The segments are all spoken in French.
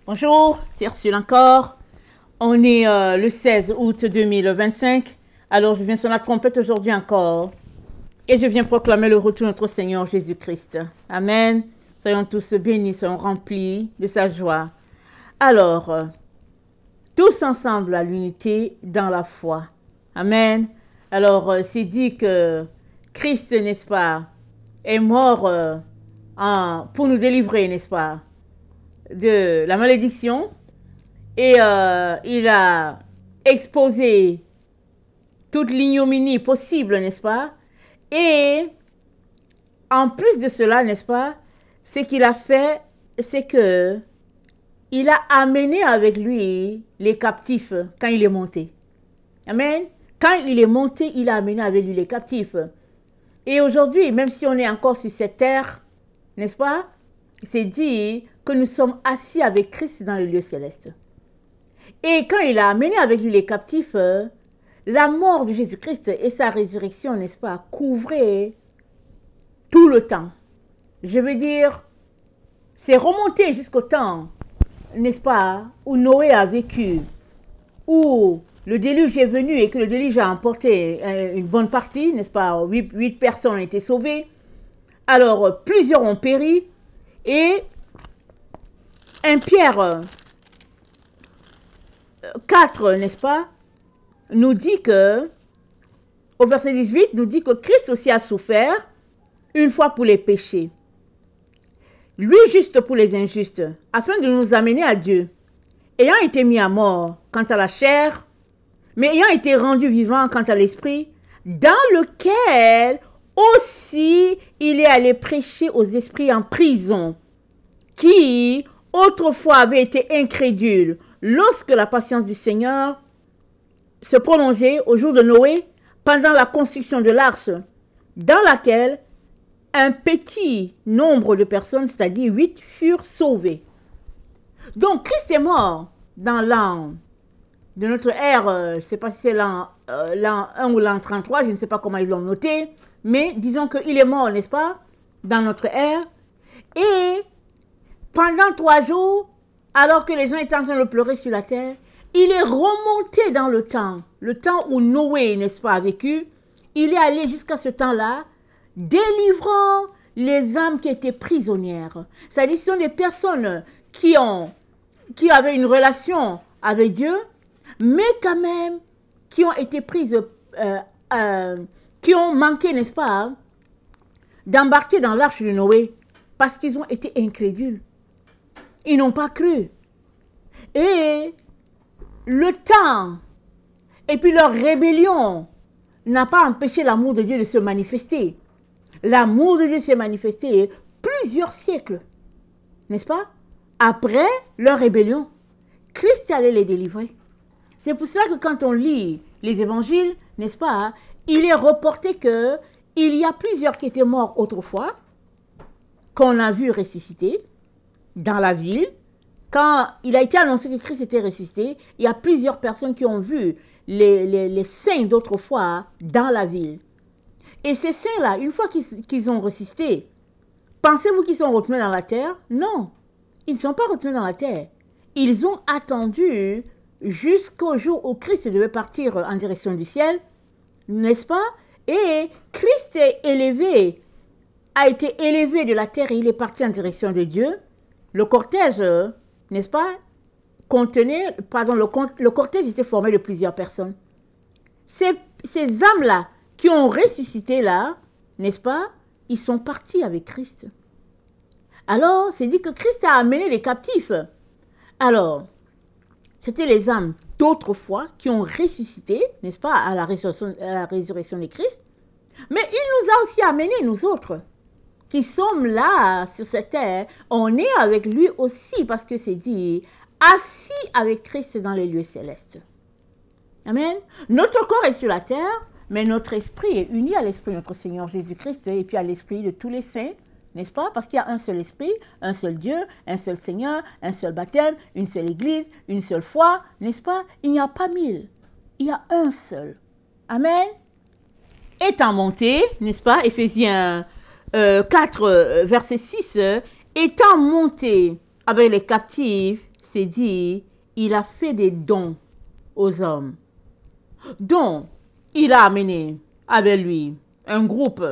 Bonjour, c'est Ursule encore. On est le 16 août 2025. Alors je viens sur la trompette aujourd'hui encore. Et je viens proclamer le retour de notre Seigneur Jésus-Christ. Amen. Soyons tous bénis, soyons remplis de sa joie. Alors, tous ensemble à l'unité dans la foi. Amen. Alors, c'est dit que Christ, n'est-ce pas, est mort pour nous délivrer, n'est-ce pas, de la malédiction. Et il a exposé toute l'ignominie possible, n'est-ce pas? Et en plus de cela, n'est-ce pas, ce qu'il a fait, c'est que il a amené avec lui les captifs quand il est monté. Amen. Quand il est monté, il a amené avec lui les captifs. Et aujourd'hui, même si on est encore sur cette terre, n'est-ce pas, c'est dit que nous sommes assis avec Christ dans le lieu céleste. Et quand il a amené avec lui les captifs, la mort de Jésus-Christ et sa résurrection, n'est-ce pas, couvraient tout le temps. Je veux dire, c'est remonté jusqu'au temps, n'est-ce pas, où Noé a vécu, où le déluge est venu et que le déluge a emporté une bonne partie, n'est-ce pas, 8 personnes ont été sauvées. Alors, plusieurs ont péri et 1 Pierre 4, n'est-ce pas, nous dit que, au verset 18, nous dit que Christ aussi a souffert une fois pour les péchés, lui juste pour les injustes, afin de nous amener à Dieu, ayant été mis à mort quant à la chair, mais ayant été rendu vivant quant à l'esprit, dans lequel aussi il est allé prêcher aux esprits en prison, qui autrefois avaient été incrédules, lorsque la patience du Seigneur se prolongeait au jour de Noé, pendant la construction de l'arche, dans laquelle un petit nombre de personnes, c'est-à-dire 8, furent sauvées. Donc, Christ est mort dans l'an de notre ère, je ne sais pas si c'est l'an 1 ou l'an 33, je ne sais pas comment ils l'ont noté, mais disons qu'il est mort, n'est-ce pas, dans notre ère. Et pendant 3 jours, alors que les gens étaient en train de pleurer sur la terre, il est remonté dans le temps où Noé, n'est-ce pas, a vécu. Il est allé jusqu'à ce temps-là, délivrant les âmes qui étaient prisonnières. C'est-à-dire, ce sont des personnes qui avaient une relation avec Dieu, mais quand même, qui ont été prises, qui ont manqué, n'est-ce pas, d'embarquer dans l'arche de Noé, parce qu'ils ont été incrédules. Ils n'ont pas cru. Et le temps, et puis leur rébellion, n'a pas empêché l'amour de Dieu de se manifester. L'amour de Dieu s'est manifesté plusieurs siècles, n'est-ce pas? Après leur rébellion, Christ allait les délivrer. C'est pour ça que quand on lit les évangiles, n'est-ce pas, il est reporté qu'il y a plusieurs qui étaient morts autrefois, qu'on a vu ressusciter dans la ville. Quand il a été annoncé que Christ était ressuscité, il y a plusieurs personnes qui ont vu les saints d'autrefois dans la ville. Et ces saints-là, une fois qu'ils ont ressuscité, pensez-vous qu'ils sont retournés dans la terre? Non, ils ne sont pas retournés dans la terre. Ils ont attendu jusqu'au jour où Christ devait partir en direction du ciel, n'est-ce pas? Et Christ a été élevé de la terre et il est parti en direction de Dieu. Le cortège, n'est-ce pas, le cortège était formé de plusieurs personnes. Ces âmes-là qui ont ressuscité là, n'est-ce pas, ils sont partis avec Christ. Alors, c'est dit que Christ a amené les captifs. Alors, c'était les âmes d'autrefois qui ont ressuscité, n'est-ce pas, à la résurrection de Christ. Mais il nous a aussi amenés, nous autres, qui sommes là, sur cette terre, on est avec lui aussi, parce que c'est dit, assis avec Christ dans les lieux célestes. Amen. Notre corps est sur la terre, mais notre esprit est uni à l'esprit de notre Seigneur Jésus-Christ, et puis à l'esprit de tous les saints, n'est-ce pas? Parce qu'il y a un seul esprit, un seul Dieu, un seul Seigneur, un seul baptême, une seule église, une seule foi, n'est-ce pas? Il n'y a pas 1000, il y a un seul. Amen. Étant monté, n'est-ce pas? Éphésiens 4, verset 6, étant monté avec les captifs c'est dit, il a fait des dons aux hommes. Donc, il a amené avec lui un groupe,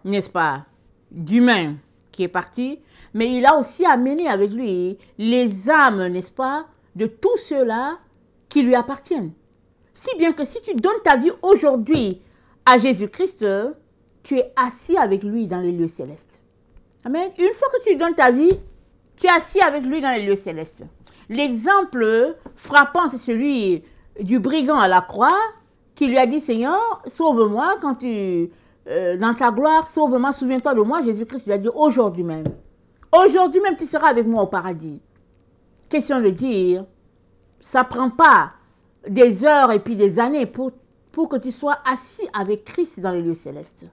n'est-ce pas, d'humains qui est parti, mais il a aussi amené avec lui les âmes, n'est-ce pas, de tous ceux-là qui lui appartiennent. Si bien que si tu donnes ta vie aujourd'hui à Jésus-Christ, tu es assis avec lui dans les lieux célestes. Amen. Une fois que tu donnes ta vie, tu es assis avec lui dans les lieux célestes. L'exemple frappant, c'est celui du brigand à la croix qui lui a dit, Seigneur, sauve-moi quand tu, dans ta gloire, sauve-moi, souviens-toi de moi. Jésus-Christ lui a dit, aujourd'hui même, tu seras avec moi au paradis. Question de dire, ça ne prend pas des heures et puis des années pour que tu sois assis avec Christ dans les lieux célestes.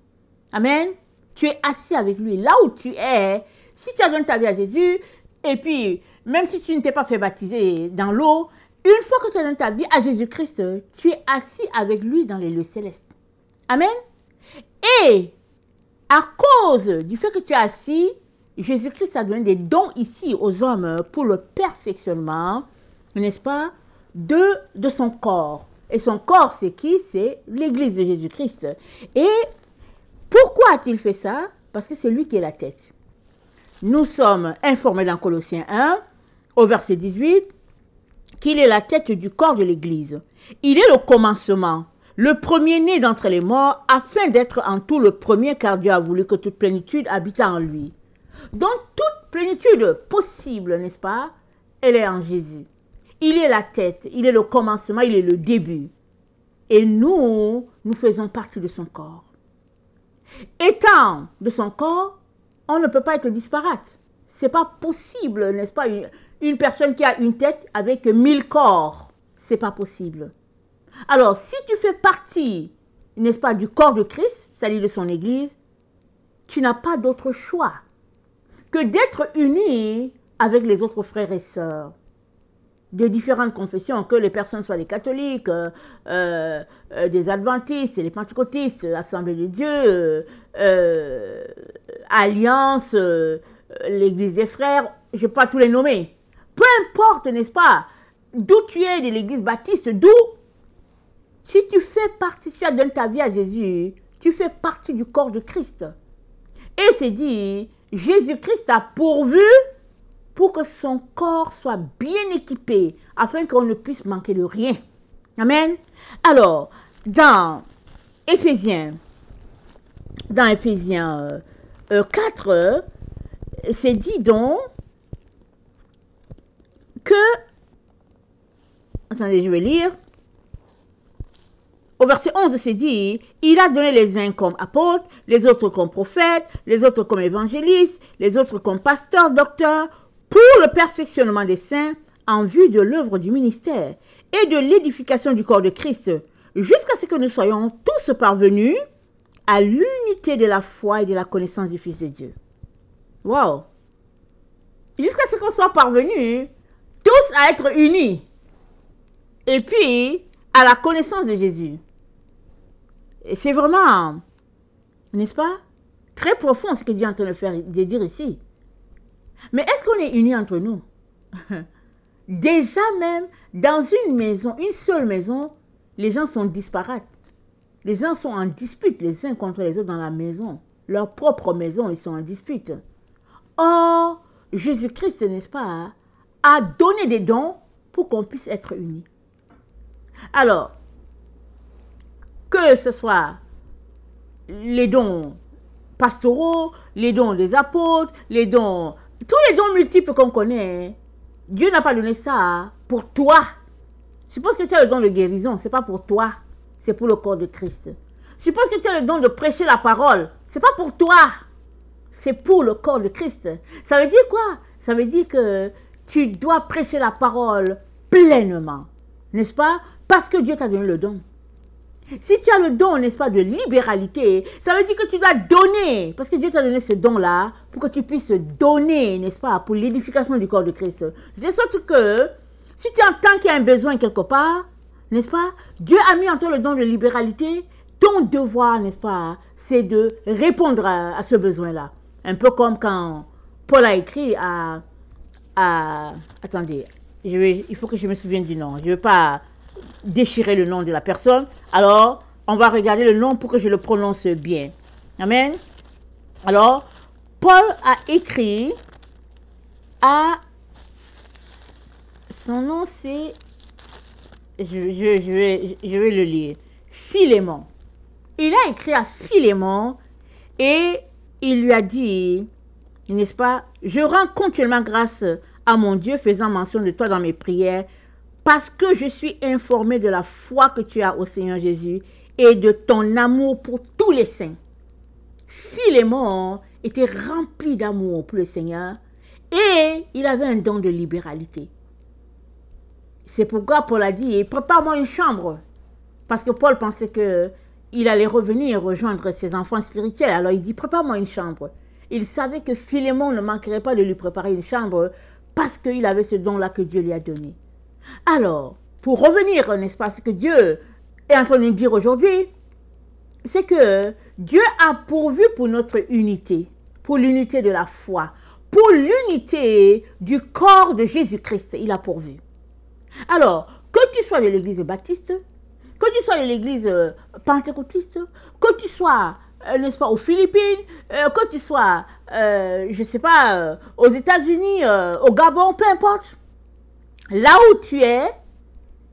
Amen. Tu es assis avec lui. Là où tu es, si tu as donné ta vie à Jésus, et puis, même si tu ne t'es pas fait baptiser dans l'eau, une fois que tu as donné ta vie à Jésus-Christ, tu es assis avec lui dans les lieux célestes. Amen. Et à cause du fait que tu es assis, Jésus-Christ a donné des dons ici aux hommes pour le perfectionnement, n'est-ce pas, de son corps. Et son corps, c'est qui? C'est l'Église de Jésus-Christ. Et pourquoi a-t-il fait ça? Parce que c'est lui qui est la tête. Nous sommes informés dans Colossiens 1, au verset 18, qu'il est la tête du corps de l'Église. Il est le commencement, le premier-né d'entre les morts, afin d'être en tout le premier, car Dieu a voulu que toute plénitude habite en lui. Donc, toute plénitude possible, n'est-ce pas, elle est en Jésus. Il est la tête, il est le commencement, il est le début. Et nous faisons partie de son corps. Étant de son corps, on ne peut pas être disparate. Ce n'est pas possible, n'est-ce pas, une personne qui a une tête avec 1000 corps. Ce n'est pas possible. Alors, si tu fais partie, n'est-ce pas, du corps de Christ, c'est-à-dire de son Église, tu n'as pas d'autre choix que d'être uni avec les autres frères et sœurs de différentes confessions, que les personnes soient des catholiques, des adventistes, des pentecôtistes, Assemblée de Dieu, Alliance, l'Église des frères, je ne vais pas tous les nommer. Peu importe, n'est-ce pas, d'où tu es, de l'Église baptiste, d'où, si tu fais partie, si tu as donné ta vie à Jésus, tu fais partie du corps de Christ. Et c'est dit, Jésus-Christ a pourvu pour que son corps soit bien équipé, afin qu'on ne puisse manquer de rien. Amen. Alors, dans Éphésiens 4, c'est dit donc que, attendez, je vais lire. Au verset 11, c'est dit, il a donné les uns comme apôtres, les autres comme prophètes, les autres comme évangélistes, les autres comme pasteurs, docteurs, pour le perfectionnement des saints, en vue de l'œuvre du ministère et de l'édification du corps de Christ, jusqu'à ce que nous soyons tous parvenus à l'unité de la foi et de la connaissance du Fils de Dieu. Wow! Jusqu'à ce qu'on soit parvenus tous à être unis. Et puis, à la connaissance de Jésus. Et c'est vraiment, n'est-ce pas, très profond ce que Dieu est en train de dire ici. Mais est-ce qu'on est unis entre nous? Déjà même, dans une maison, une seule maison, les gens sont disparates. Les gens sont en dispute les uns contre les autres dans la maison. Leur propre maison, ils sont en dispute. Or, Jésus-Christ, n'est-ce pas, a donné des dons pour qu'on puisse être unis. Alors, que ce soit les dons pastoraux, les dons des apôtres, les dons, tous les dons multiples qu'on connaît, Dieu n'a pas donné ça pour toi. Suppose que tu as le don de guérison, ce n'est pas pour toi, c'est pour le corps de Christ. Suppose que tu as le don de prêcher la parole, ce n'est pas pour toi, c'est pour le corps de Christ. Ça veut dire quoi? Ça veut dire que tu dois prêcher la parole pleinement, n'est-ce pas? Parce que Dieu t'a donné le don. Si tu as le don, n'est-ce pas, de libéralité, ça veut dire que tu dois donner. Parce que Dieu t'a donné ce don-là pour que tu puisses donner, n'est-ce pas, pour l'édification du corps de Christ. De sorte que, si tu entends qu'il y a un besoin quelque part, n'est-ce pas, Dieu a mis en toi le don de libéralité. Ton devoir, n'est-ce pas, c'est de répondre à ce besoin-là. Un peu comme quand Paul a écrit à à... Attendez, il faut que je me souvienne du nom. Je ne veux pas déchirer le nom de la personne. Alors, on va regarder le nom pour que je le prononce bien. Amen. Alors, Paul a écrit à... Son nom, c'est... Je vais le lire. Philémon. Il a écrit à Philémon et il lui a dit, n'est-ce pas, je rends continuellement grâce à mon Dieu faisant mention de toi dans mes prières parce que je suis informé de la foi que tu as au Seigneur Jésus et de ton amour pour tous les saints. Philémon était rempli d'amour pour le Seigneur et il avait un don de libéralité. C'est pourquoi Paul a dit, prépare-moi une chambre. Parce que Paul pensait qu'il allait revenir rejoindre ses enfants spirituels. Alors il dit, prépare-moi une chambre. Il savait que Philémon ne manquerait pas de lui préparer une chambre parce qu'il avait ce don-là que Dieu lui a donné. Alors, pour revenir, n'est-ce pas, ce que Dieu est en train de nous dire aujourd'hui, c'est que Dieu a pourvu pour notre unité, pour l'unité de la foi, pour l'unité du corps de Jésus-Christ. Il a pourvu. Alors, que tu sois de l'église baptiste, que tu sois de l'église pentecôtiste, que tu sois, n'est-ce pas, aux Philippines, que tu sois, je ne sais pas, aux États-Unis, au Gabon, peu importe, là où tu es,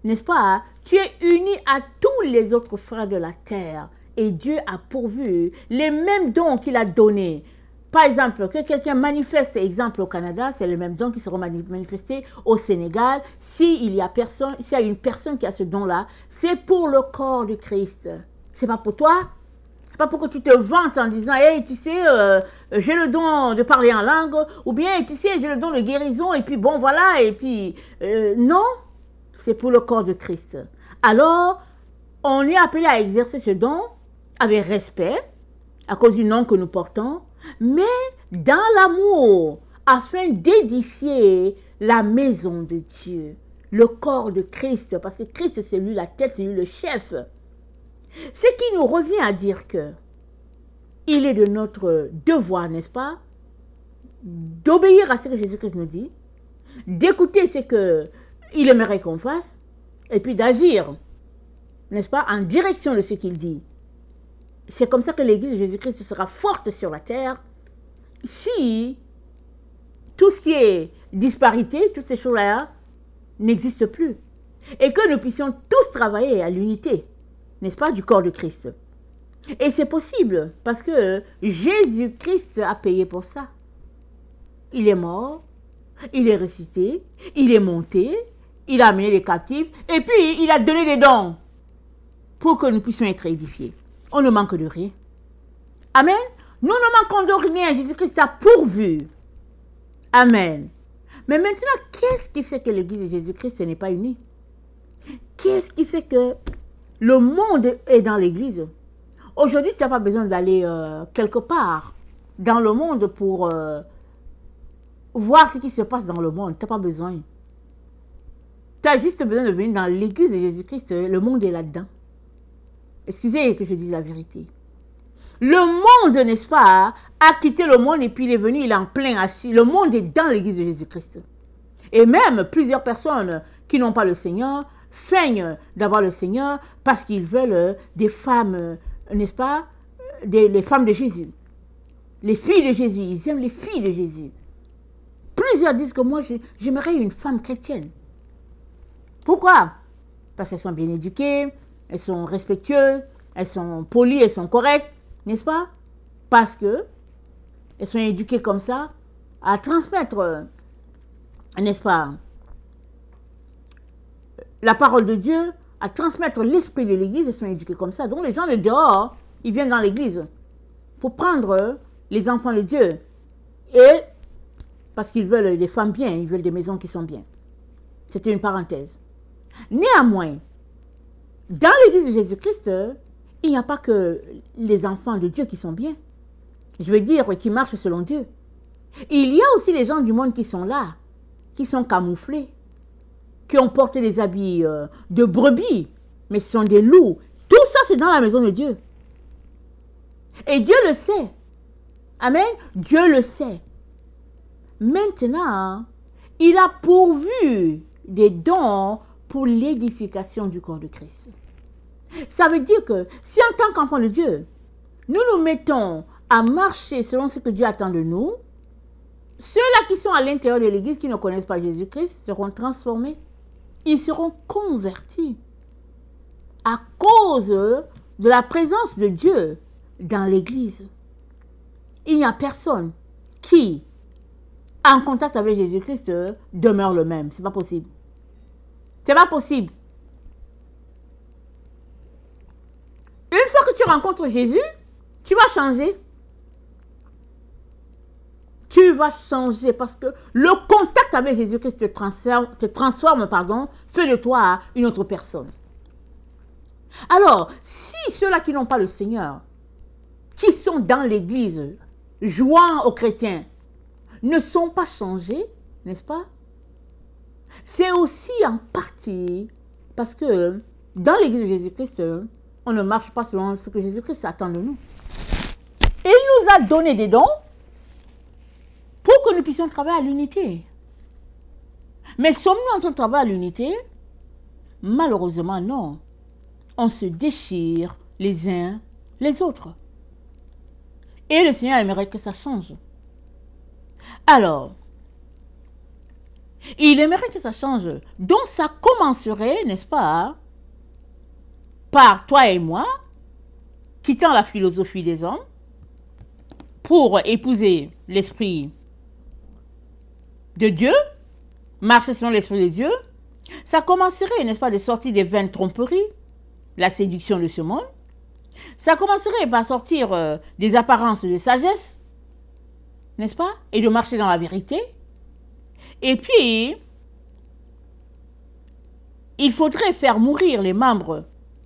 n'est-ce pas, tu es uni à tous les autres frères de la terre. Et Dieu a pourvu les mêmes dons qu'il a donnés. Par exemple, que quelqu'un manifeste, exemple au Canada, c'est le même don qui sera manifesté au Sénégal. S'il y a une personne qui a ce don-là, c'est pour le corps du Christ. C'est pas pour toi. C'est pas pour que tu te vantes en disant, hey, tu sais, j'ai le don de parler en langue, ou bien, tu sais, j'ai le don de guérison, et puis bon, voilà, et puis, non, c'est pour le corps de Christ. Alors, on est appelé à exercer ce don avec respect, à cause du nom que nous portons, mais dans l'amour, afin d'édifier la maison de Dieu, le corps de Christ, parce que Christ c'est lui la tête, c'est lui le chef. Ce qui nous revient à dire que il est de notre devoir, n'est-ce pas, d'obéir à ce que Jésus-Christ nous dit, d'écouter ce qu'il aimerait qu'on fasse, et puis d'agir, n'est-ce pas, en direction de ce qu'il dit. C'est comme ça que l'Église de Jésus-Christ sera forte sur la terre si tout ce qui est disparité, toutes ces choses-là n'existent plus. Et que nous puissions tous travailler à l'unité, n'est-ce pas, du corps de Christ. Et c'est possible parce que Jésus-Christ a payé pour ça. Il est mort, il est ressuscité, il est monté, il a amené les captifs et puis il a donné des dons pour que nous puissions être édifiés. On ne manque de rien. Amen. Nous ne manquons de rien. Jésus-Christ a pourvu. Amen. Mais maintenant, qu'est-ce qui fait que l'Église de Jésus-Christ n'est pas unie? Qu'est-ce qui fait que le monde est dans l'Église? Aujourd'hui, tu n'as pas besoin d'aller quelque part dans le monde pour voir ce qui se passe dans le monde. Tu n'as pas besoin. Tu as juste besoin de venir dans l'Église de Jésus-Christ. Le monde est là-dedans. Excusez que je dise la vérité. Le monde, n'est-ce pas, a quitté le monde et puis il est venu, il est en plein assis. Le monde est dans l'Église de Jésus-Christ. Et même plusieurs personnes qui n'ont pas le Seigneur feignent d'avoir le Seigneur parce qu'ils veulent des femmes, n'est-ce pas, les femmes de Jésus. Les filles de Jésus, ils aiment les filles de Jésus. Plusieurs disent que moi, j'aimerais une femme chrétienne. Pourquoi? Parce qu'elles sont bien éduquées, elles sont respectueuses, elles sont polies, elles sont correctes, n'est-ce pas? Parce que elles sont éduquées comme ça, à transmettre, n'est-ce pas, la parole de Dieu, à transmettre l'esprit de l'Église, elles sont éduquées comme ça. Donc les gens de dehors, ils viennent dans l'Église pour prendre les enfants de Dieu. Et parce qu'ils veulent des femmes bien, ils veulent des maisons qui sont bien. C'était une parenthèse. Néanmoins, dans l'Église de Jésus-Christ, il n'y a pas que les enfants de Dieu qui sont bien. Je veux dire, qui marchent selon Dieu. Il y a aussi les gens du monde qui sont là, qui sont camouflés, qui ont porté des habits de brebis, mais ce sont des loups. Tout ça, c'est dans la maison de Dieu. Et Dieu le sait. Amen. Dieu le sait. Maintenant, il a pourvu des dons pour l'édification du corps de Christ. Ça veut dire que si en tant qu'enfant de Dieu, nous nous mettons à marcher selon ce que Dieu attend de nous, ceux-là qui sont à l'intérieur de l'Église, qui ne connaissent pas Jésus-Christ, seront transformés. Ils seront convertis à cause de la présence de Dieu dans l'Église. Il n'y a personne qui, en contact avec Jésus-Christ, demeure le même. Ce n'est pas possible. Ce n'est pas possible. Une fois que tu rencontres Jésus, tu vas changer. Tu vas changer parce que le contact avec Jésus-Christ te transforme, fait de toi une autre personne. Alors, si ceux-là qui n'ont pas le Seigneur, qui sont dans l'Église, jouant aux chrétiens, ne sont pas changés, n'est-ce pas? C'est aussi en partie parce que dans l'Église de Jésus-Christ, on ne marche pas selon ce que Jésus-Christ attend de nous. Il nous a donné des dons pour que nous puissions travailler à l'unité. Mais sommes-nous en train de travailler à l'unité? Malheureusement, non. On se déchire les uns les autres. Et le Seigneur aimerait que ça change. Alors, il aimerait que ça change. Donc ça commencerait, n'est-ce pas, par toi et moi, quittant la philosophie des hommes, pour épouser l'esprit de Dieu, marcher selon l'esprit de Dieu. Ça commencerait, n'est-ce pas, de sortir des vaines tromperies, la séduction de ce monde. Ça commencerait par sortir des apparences de sagesse, n'est-ce pas, et de marcher dans la vérité. Et puis, il faudrait faire mourir les membres,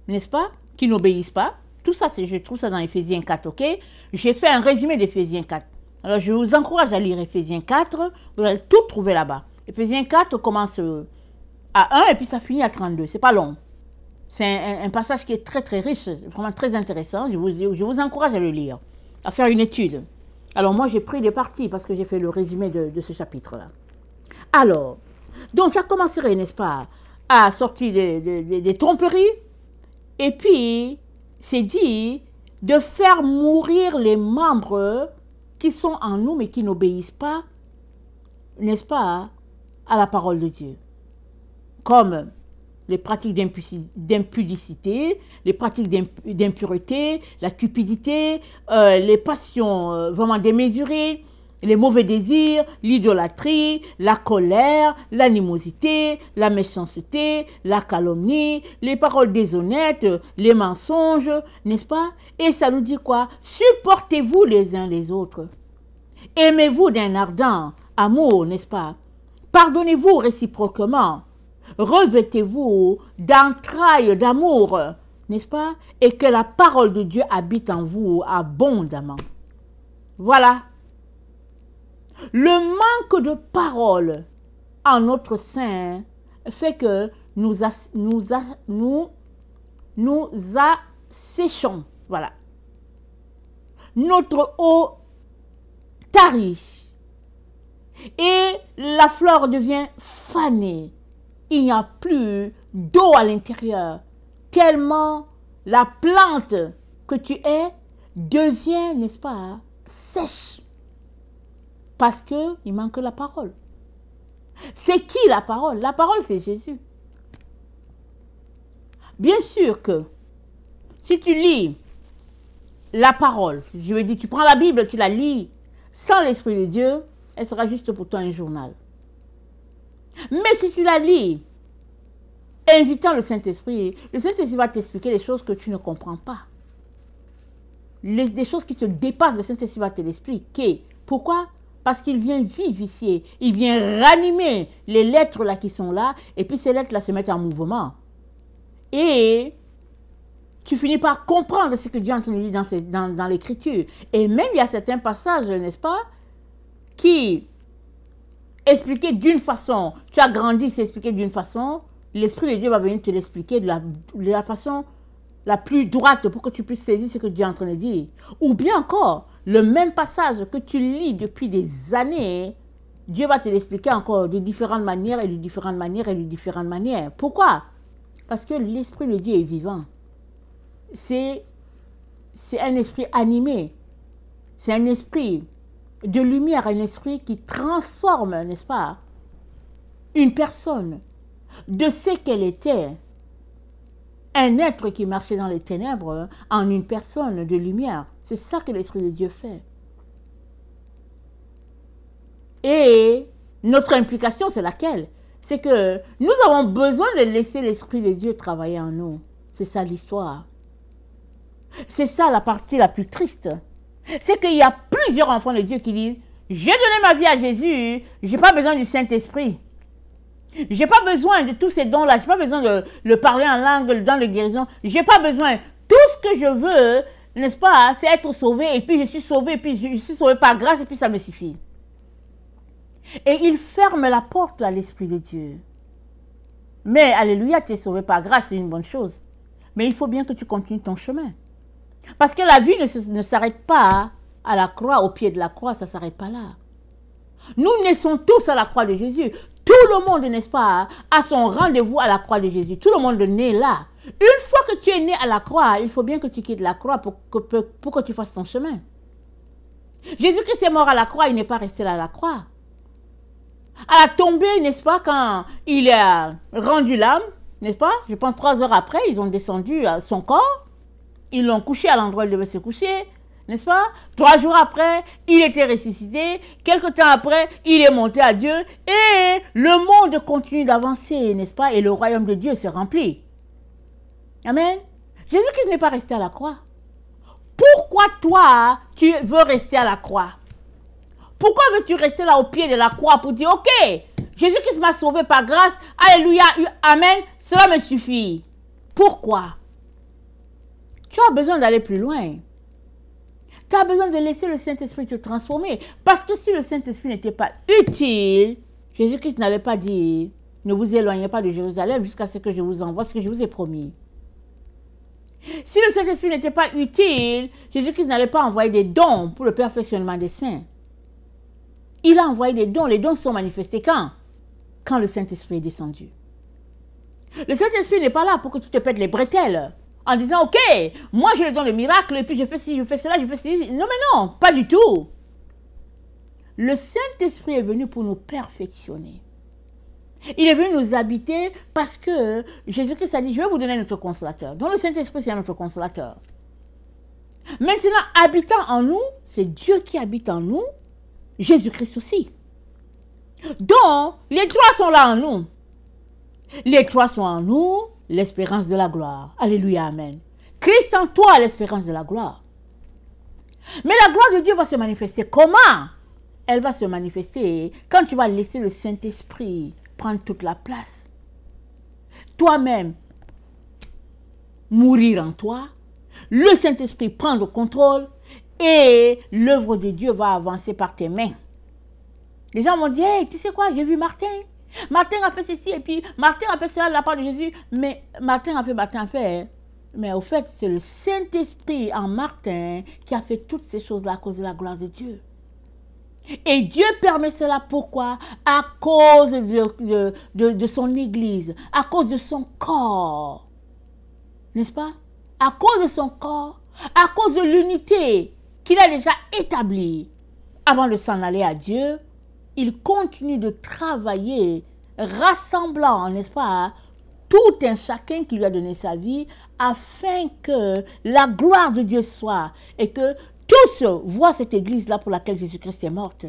n'est-ce pas, qui n'obéissent pas. Tout ça, je trouve ça dans Éphésiens 4, ok? J'ai fait un résumé d'Éphésiens 4. Alors, je vous encourage à lire Éphésiens 4. Vous allez tout trouver là-bas. Éphésiens 4 commence à 1 et puis ça finit à 32. C'est pas long. C'est un passage qui est très, très riche, vraiment très intéressant. Je vous encourage à le lire, à faire une étude. Alors, moi, j'ai pris des parties parce que j'ai fait le résumé de ce chapitre-là. Alors, donc ça commencerait, n'est-ce pas, à sortir des tromperies. Et puis, c'est dit de faire mourir les membres qui sont en nous, mais qui n'obéissent pas, n'est-ce pas, à la parole de Dieu. Comme les pratiques d'impudicité, les pratiques d'impureté, la cupidité, les passions vraiment démesurées, les mauvais désirs, l'idolâtrie, la colère, l'animosité, la méchanceté, la calomnie, les paroles déshonnêtes, les mensonges, n'est-ce pas? Et ça nous dit quoi? Supportez-vous les uns les autres. Aimez-vous d'un ardent amour, n'est-ce pas? Pardonnez-vous réciproquement. Revêtez-vous d'entrailles d'amour, n'est-ce pas? Et que la parole de Dieu habite en vous abondamment. Voilà. Le manque de parole en notre sein fait que nous asséchons. Voilà. Notre eau tarit. Et la fleur devient fanée. Il n'y a plus d'eau à l'intérieur. Tellement la plante que tu es devient, n'est-ce pas, sèche. Parce qu'il manque la parole. C'est qui la parole? La parole, c'est Jésus. Bien sûr que si tu lis la parole, je veux dire, tu prends la Bible, tu la lis sans l'Esprit de Dieu, elle sera juste pour toi un journal. Mais si tu la lis, invitant le Saint-Esprit va t'expliquer les choses que tu ne comprends pas. Des choses qui te dépassent, le Saint-Esprit va te l'expliquer. Pourquoi? Parce qu'il vient vivifier, il vient ranimer les lettres là qui sont là, et puis ces lettres là se mettent en mouvement. Et tu finis par comprendre ce que Dieu a entendu dans l'Écriture. Et même il y a certains passages, n'est-ce pas, qui expliquaient d'une façon, tu as grandi, c'est expliqué d'une façon, l'Esprit de Dieu va venir te l'expliquer de la façon la plus droite pour que tu puisses saisir ce que Dieu est en train de dire. Ou bien encore, le même passage que tu lis depuis des années, Dieu va te l'expliquer encore de différentes manières et de différentes manières et de différentes manières. Pourquoi? Parce que l'Esprit de Dieu est vivant. C'est un esprit animé. C'est un esprit de lumière, un esprit qui transforme, n'est-ce pas, une personne de ce qu'elle était, un être qui marchait dans les ténèbres, en une personne de lumière. C'est ça que l'Esprit de Dieu fait. Et notre implication, c'est laquelle? C'est que nous avons besoin de laisser l'Esprit de Dieu travailler en nous. C'est ça l'histoire. C'est ça la partie la plus triste. C'est qu'il y a plusieurs enfants de Dieu qui disent « J'ai donné ma vie à Jésus, je n'ai pas besoin du Saint-Esprit. Je n'ai pas besoin de tous ces dons-là, je n'ai pas besoin de le parler en langue, dans le guérison. Je n'ai pas besoin. Tout ce que je veux, n'est-ce pas, c'est être sauvé, et puis je suis sauvé, et puis je suis sauvé par grâce, et puis ça me suffit. » Et il ferme la porte à l'Esprit de Dieu. Mais, alléluia, tu es sauvé par grâce, c'est une bonne chose. Mais il faut bien que tu continues ton chemin. Parce que la vie ne s'arrête pas à la croix, au pied de la croix, ça ne s'arrête pas là. Nous naissons tous à la croix de Jésus. Tout le monde, n'est-ce pas, a son rendez-vous à la croix de Jésus. Tout le monde naît là. Une fois que tu es né à la croix, il faut bien que tu quittes la croix pour que tu fasses ton chemin. Jésus-Christ est mort à la croix, il n'est pas resté là à la croix. À la tombée, n'est-ce pas, quand il a rendu l'âme, n'est-ce pas, je pense 3 heures après, ils ont descendu son corps, ils l'ont couché à l'endroit où il devait se coucher, n'est-ce pas? 3 jours après, il était ressuscité, quelque temps après, il est monté à Dieu, et le monde continue d'avancer, n'est-ce pas, et le royaume de Dieu se remplit. Amen. Jésus-Christ n'est pas resté à la croix. Pourquoi toi, tu veux rester à la croix? Pourquoi veux-tu rester là au pied de la croix pour dire, ok, Jésus-Christ m'a sauvé par grâce, alléluia, amen, cela me suffit. Pourquoi? Tu as besoin d'aller plus loin. Tu as besoin de laisser le Saint-Esprit te transformer. Parce que si le Saint-Esprit n'était pas utile, Jésus-Christ n'allait pas dire, ne vous éloignez pas de Jérusalem jusqu'à ce que je vous envoie ce que je vous ai promis. Si le Saint-Esprit n'était pas utile, Jésus-Christ n'allait pas envoyer des dons pour le perfectionnement des saints. Il a envoyé des dons. Les dons sont manifestés quand? Quand le Saint-Esprit est descendu. Le Saint-Esprit n'est pas là pour que tu te pètes les bretelles en disant, ok, moi je le donne le miracle et puis je fais ci, je fais cela, je fais ci. Non, mais non, pas du tout. Le Saint-Esprit est venu pour nous perfectionner. Il est venu nous habiter parce que Jésus-Christ a dit, je vais vous donner notre consolateur. Donc le Saint-Esprit, c'est notre consolateur. Maintenant, habitant en nous, c'est Dieu qui habite en nous, Jésus-Christ aussi. Donc, les trois sont là en nous. Les trois sont en nous, l'espérance de la gloire. Alléluia, amen. Christ en toi, l'espérance de la gloire. Mais la gloire de Dieu va se manifester. Comment? Elle va se manifester quand tu vas laisser le Saint-Esprit prendre toute la place. Toi-même, mourir en toi, le Saint-Esprit prendre le contrôle et l'œuvre de Dieu va avancer par tes mains. Les gens m'ont dit, hey, tu sais quoi, j'ai vu Martin. Martin a fait ceci et puis Martin a fait cela de la part de Jésus. Mais Martin a fait. Mais au fait, c'est le Saint-Esprit en Martin qui a fait toutes ces choses-là à cause de la gloire de Dieu. Et Dieu permet cela pourquoi? À cause de son Église, à cause de son corps. N'est-ce pas? À cause de son corps, à cause de l'unité qu'il a déjà établie. Avant de s'en aller à Dieu, il continue de travailler, rassemblant, n'est-ce pas, tout un chacun qui lui a donné sa vie, afin que la gloire de Dieu soit, et que tous voient cette église-là pour laquelle Jésus-Christ est morte.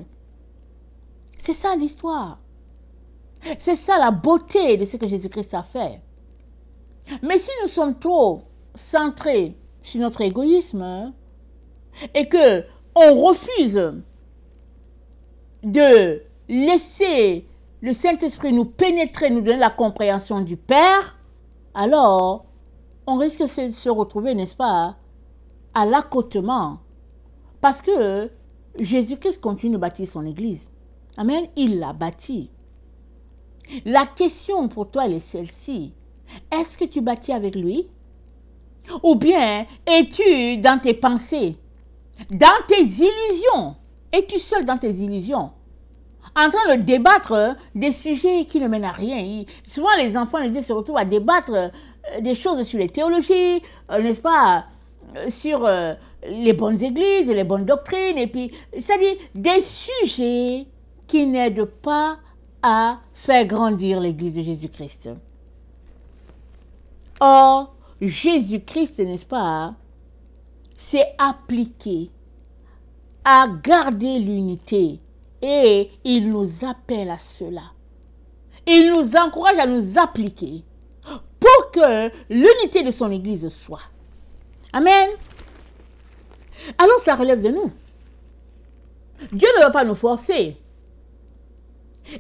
C'est ça l'histoire. C'est ça la beauté de ce que Jésus-Christ a fait. Mais si nous sommes trop centrés sur notre égoïsme, et que on refuse de laisser le Saint-Esprit nous pénétrer, nous donner la compréhension du Père, alors on risque de se retrouver, n'est-ce pas, à l'accotement. Parce que Jésus-Christ continue de bâtir son Église. Amen. Il l'a bâtie. La question pour toi, elle est celle-ci. Est-ce que tu bâtis avec lui? Ou bien es-tu dans tes pensées, dans tes illusions? Es-tu seul dans tes illusions? en train de débattre des sujets qui ne mènent à rien. Souvent, les enfants de Dieu se retrouvent à débattre des choses sur les théologies, n'est-ce pas, sur les bonnes églises, les bonnes doctrines, et puis, c'est-à-dire des sujets qui n'aident pas à faire grandir l'église de Jésus-Christ. Or, Jésus-Christ, n'est-ce pas, s'est appliqué à garder l'unité et il nous appelle à cela. Il nous encourage à nous appliquer pour que l'unité de son église soit. Amen. Alors ça relève de nous. Dieu ne va pas nous forcer.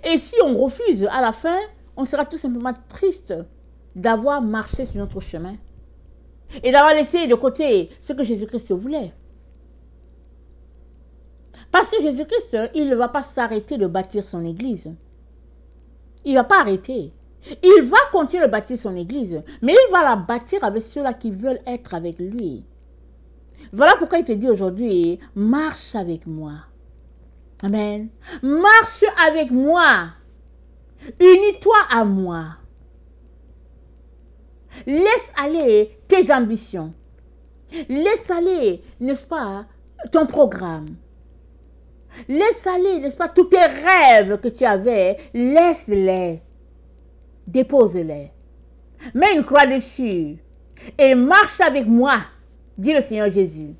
Et si on refuse à la fin, on sera tout simplement triste d'avoir marché sur notre chemin et d'avoir laissé de côté ce que Jésus-Christ voulait. Parce que Jésus-Christ, il ne va pas s'arrêter de bâtir son église. Il ne va pas arrêter. Il va continuer de bâtir son église, mais il va la bâtir avec ceux-là qui veulent être avec lui. Voilà pourquoi il te dit aujourd'hui, marche avec moi. Amen. Marche avec moi. Unis-toi à moi. Laisse aller tes ambitions. Laisse aller, n'est-ce pas, ton programme. Laisse aller, n'est-ce pas, tous tes rêves que tu avais. Laisse-les. Dépose-les. Mets une croix dessus. Et marche avec moi, dit le Seigneur Jésus.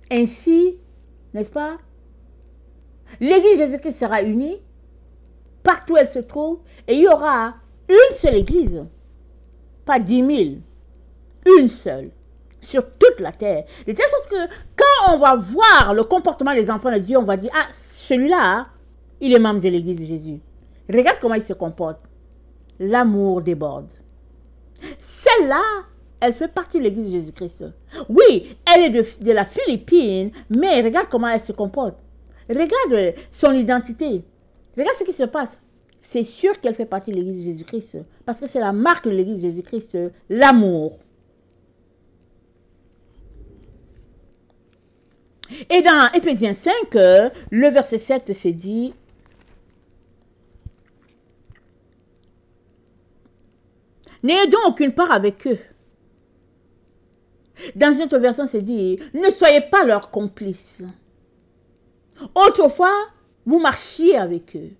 Ainsi, n'est-ce pas, l'église de Jésus-Christ sera unie, partout où elle se trouve, et il y aura une seule église, pas 10 000, une seule, sur toute la terre. De telle sorte que quand on va voir le comportement des enfants de Dieu, on va dire, ah, celui-là, il est membre de l'église de Jésus. Regarde comment il se comporte. L'amour déborde. Celle-là, elle fait partie de l'église de Jésus-Christ. Oui, elle est de la Philippine, mais regarde comment elle se comporte. Regarde son identité. Regarde ce qui se passe. C'est sûr qu'elle fait partie de l'église de Jésus-Christ. Parce que c'est la marque de l'église de Jésus-Christ, l'amour. Et dans Éphésiens 5, le verset 7 se dit, n'ayez donc aucune part avec eux. Dans une autre version, c'est dit, ne soyez pas leurs complices. Autrefois, vous marchiez avec eux.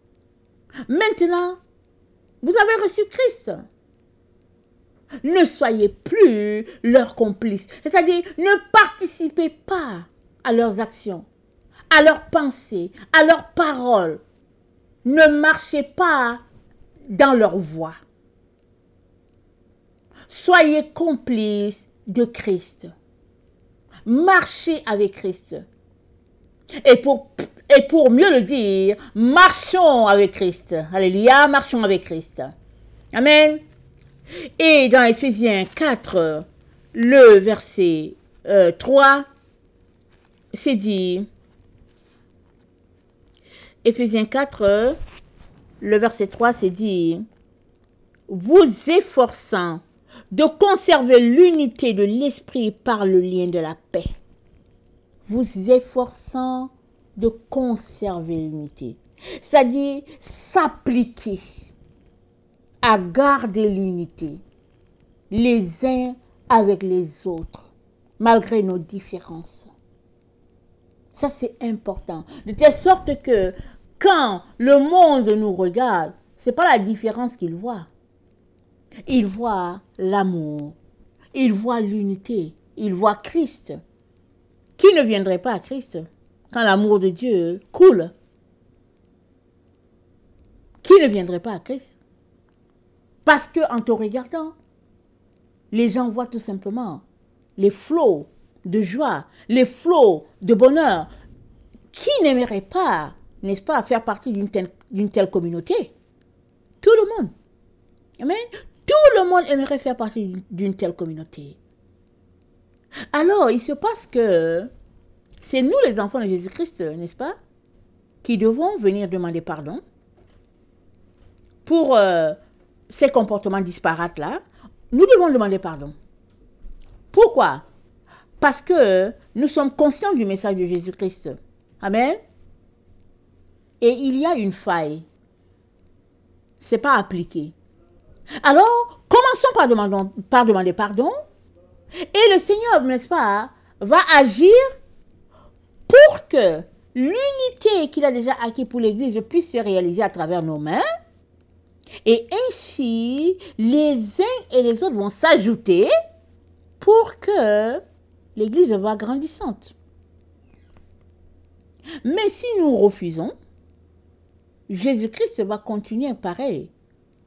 Maintenant, vous avez reçu Christ. Ne soyez plus leurs complices. C'est-à-dire, ne participez pas à leurs actions, à leurs pensées, à leurs paroles. Ne marchez pas dans leur voie. Soyez complices de Christ. Marchez avec Christ. Et pour mieux le dire, marchons avec Christ. Alléluia, marchons avec Christ. Amen. Et dans Éphésiens 4, le verset 3, c'est dit, Éphésiens 4, le verset 3, c'est dit, vous efforçant de conserver l'unité de l'esprit par le lien de la paix. Vous efforçant de conserver l'unité. C'est-à-dire s'appliquer à garder l'unité les uns avec les autres, malgré nos différences. Ça, c'est important. De telle sorte que quand le monde nous regarde, ce n'est pas la différence qu'il voit. Il voit l'amour, il voit l'unité, il voit Christ. Qui ne viendrait pas à Christ quand l'amour de Dieu coule? Qui ne viendrait pas à Christ? Parce qu'en te regardant, les gens voient tout simplement les flots de joie, les flots de bonheur. Qui n'aimerait pas, n'est-ce pas, faire partie d'une telle communauté? Tout le monde. Amen. Tout le monde aimerait faire partie d'une telle communauté. Alors, il se passe que c'est nous les enfants de Jésus-Christ, n'est-ce pas, qui devons venir demander pardon pour ces comportements disparates-là. Nous devons demander pardon. Pourquoi? Parce que nous sommes conscients du message de Jésus-Christ. Amen. et il y a une faille. C'est pas appliqué. Alors, commençons par demander pardon. Et le Seigneur, n'est-ce pas, va agir pour que l'unité qu'il a déjà acquis pour l'Église puisse se réaliser à travers nos mains. Et ainsi, les uns et les autres vont s'ajouter pour que l'Église va grandissante. Mais si nous refusons, Jésus-Christ va continuer pareil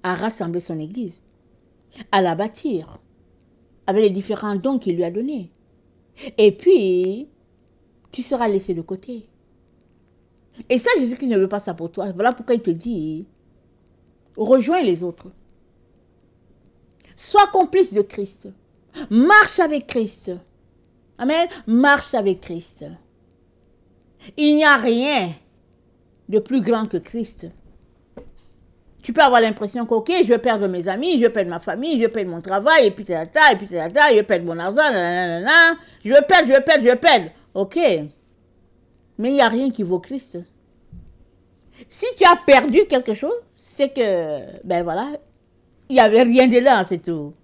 à rassembler son Église, à la bâtir, avec les différents dons qu'il lui a donnés. Et puis, tu seras laissé de côté. Et ça, Jésus-Christ ne veut pas ça pour toi. Voilà pourquoi il te dit, rejoins les autres. Sois complice de Christ. Marche avec Christ. Amen. Marche avec Christ. Il n'y a rien de plus grand que Christ. Tu peux avoir l'impression que, ok, je vais perdre mes amis, je vais perdre ma famille, je vais perdre mon travail, et puis c'est là, et puis c'est là, je vais perdre mon argent, nanana, je vais perdre. Ok. Mais il n'y a rien qui vaut Christ. Si tu as perdu quelque chose, c'est que, ben voilà, il n'y avait rien de là, c'est tout.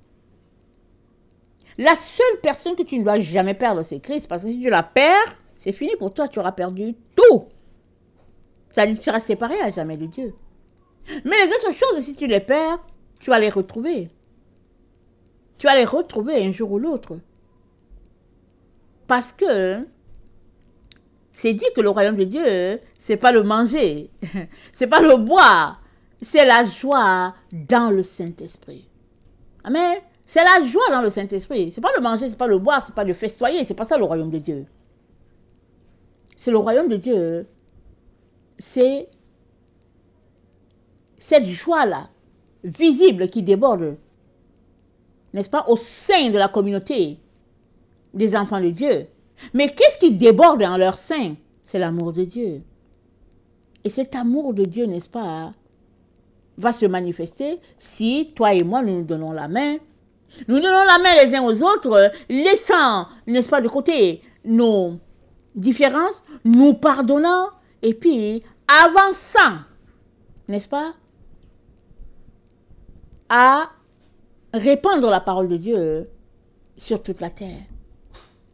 La seule personne que tu ne dois jamais perdre, c'est Christ, parce que si tu la perds, c'est fini pour toi, tu auras perdu tout. Ça dit que tu seras séparé à jamais de Dieu. Mais les autres choses, si tu les perds, tu vas les retrouver. Tu vas les retrouver un jour ou l'autre. Parce que c'est dit que le royaume de Dieu, c'est pas le manger, c'est pas le boire, c'est la joie dans le Saint-Esprit. Amen. C'est la joie dans le Saint-Esprit. C'est pas le manger, c'est pas le boire, c'est pas le festoyer, c'est pas ça le royaume de Dieu. C'est le royaume de Dieu. C'est cette joie-là, visible, qui déborde, n'est-ce pas, au sein de la communauté des enfants de Dieu. Mais qu'est-ce qui déborde en leur sein? C'est l'amour de Dieu. Et cet amour de Dieu, n'est-ce pas, va se manifester si toi et moi, nous nous donnons la main. Nous donnons la main les uns aux autres, laissant, n'est-ce pas, de côté nos différences, nous pardonnant, et puis avançant, n'est-ce pas, à répandre la parole de Dieu sur toute la terre.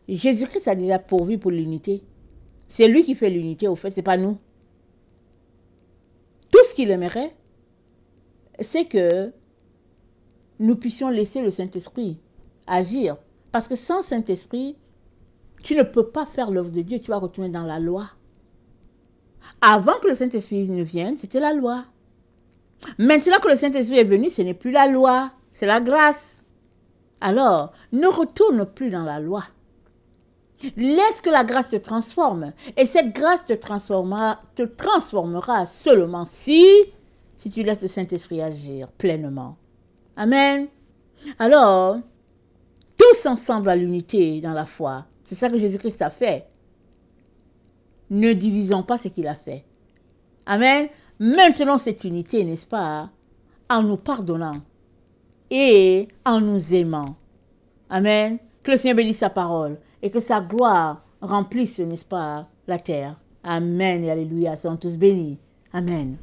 Jésus-Christ a déjà pourvu pour l'unité. C'est lui qui fait l'unité, au fait, ce n'est pas nous. Tout ce qu'il aimerait, c'est que nous puissions laisser le Saint-Esprit agir. Parce que sans Saint-Esprit, tu ne peux pas faire l'œuvre de Dieu, tu vas retourner dans la loi. Avant que le Saint-Esprit ne vienne, c'était la loi. Maintenant que le Saint-Esprit est venu, ce n'est plus la loi, c'est la grâce. Alors, ne retourne plus dans la loi. Laisse que la grâce te transforme. Et cette grâce te transformera seulement si tu laisses le Saint-Esprit agir pleinement. Amen. Alors, tous ensemble à l'unité dans la foi. C'est ça que Jésus-Christ a fait. Ne divisons pas ce qu'il a fait. Amen. Maintenons cette unité, n'est-ce pas, en nous pardonnant et en nous aimant. Amen. Que le Seigneur bénisse sa parole et que sa gloire remplisse, n'est-ce pas, la terre. Amen et alléluia. Soyons tous bénis. Amen.